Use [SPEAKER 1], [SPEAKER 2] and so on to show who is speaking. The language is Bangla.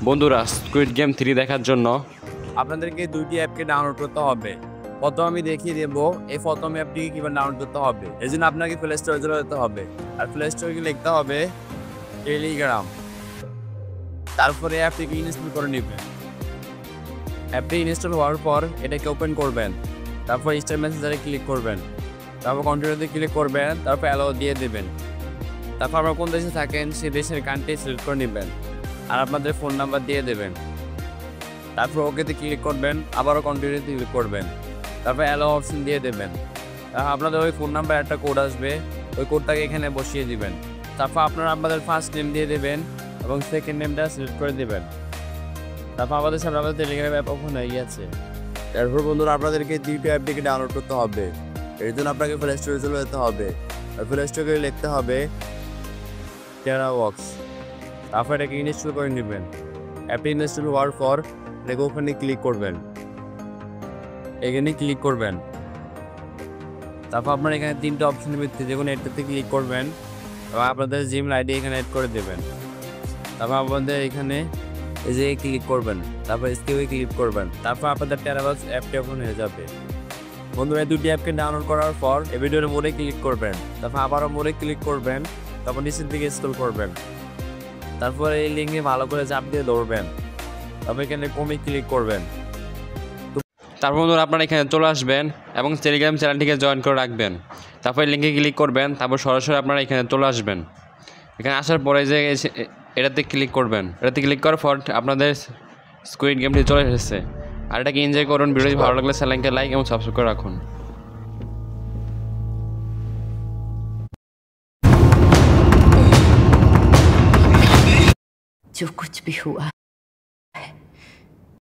[SPEAKER 1] বন্ধুরা স্কুইড গেম 3 দেখার জন্য
[SPEAKER 2] আপনাদেরকে দুইটি অ্যাপকে ডাউনলোড করতে হবে। প্রথম আমি দেখিয়ে দেব এই প্রথম অ্যাপটিকে কীভাবে ডাউনলোড করতে হবে। এই জন্য আপনাকে প্লে স্টোরে চলে যেতে হবে, আর প্লে স্টোরে লিখতে হবে টেলিগ্রাম। তারপরে অ্যাপটিকে ইনস্টল করে নেবেন। অ্যাপটি ইনস্টল হওয়ার পর এটাকে ওপেন করবেন, তারপর স্টার মেসেঞ্জারে ক্লিক করবেন, তারপর কন্টিনিউতে ক্লিক করবেন, তারপর অ্যালাউ দিয়ে দেবেন। তারপর আপনারা কোন দেশে থাকেন সেই দেশের কান্ট্রি সিলেক্ট করে নেবেন, আর আপনাদের ফোন নাম্বার দিয়ে দেবেন। তারপর ওকেতে ক্লিক করবেন, আবারও কন্টিনিউতে ক্লিক করবেন, তারপর অ্যালাউ অপশন দিয়ে দেবেন। আপনাদের ওই ফোন নাম্বার একটা কোড আসবে, ওই কোডটাকে এখানে বসিয়ে দিবেন। তারপর আপনারা আপনাদের ফার্স্ট নেম দিয়ে দেবেন এবং সেকেন্ড নেমটা সিলেক্ট করে দেবেন। তারপর আমাদের সামনে আমাদের টেলিগ্রাম অ্যাপ ওপেন হয়ে গেছে। তারপর বন্ধুরা আপনাদেরকে দুইটা অ্যাপটিকে ডাউনলোড করতে হবে। এর জন্য আপনাকে প্লে স্টোরে চলে যেতে হবে, আর প্লে স্টোরে লিখতে হবে টেরাওয়ার্কস। তারপর এটাকে ইনস্টল করে নেবেন। অ্যাপটি ইনস্টল হওয়ার পর এটাকে ওখানে ক্লিক করবেন, এখানে ক্লিক করবেন। তারপর আপনার এখানে তিনটা অপশনের ভিত্তিতে যে কোনো একটাতে ক্লিক করবেন এবং আপনাদের জিমেল আইডি এখানে অ্যাড করে দেবেন। তারপর আপনাদের এখানে এই যে ক্লিক করবেন, তারপর স্কিপে ক্লিক করবেন, তারপর আপনাদের টেরাওয়ার্কস অ্যাপটি ওপেন হয়ে যাবে। বন্ধুরা দুটি অ্যাপকে ডাউনলোড করার পর এই ভিডিওর মোড়ে ক্লিক করবেন, তারপর আবারও মোড়ে ক্লিক করবেন, তারপর নিচের দিকে স্ক্রল করবেন, তারপর এই লিঙ্কে ভালো করে চাপ দিয়ে ধরবেন, তারপর এখানে কমে ক্লিক করবেন।
[SPEAKER 1] তারপর বন্ধুরা আপনারা এখানে চলে আসবেন এবং টেলিগ্রাম চ্যানেলটিকে জয়েন করে রাখবেন। তারপর লিঙ্কে ক্লিক করবেন, তারপর সরাসরি আপনারা এখানে চলে আসবেন। এখানে আসার পরে যে এটাতে ক্লিক করবেন, এটাতে ক্লিক করার পর আপনাদের স্কুইড গেমটি চলে এসেছে। আর এটাকে এনজয় করুন। ভিডিওটি ভালো লাগলে চ্যানেলকে লাইক এবং সাবস্ক্রাইব করে রাখুন।
[SPEAKER 3] जो कुछ भी हुआ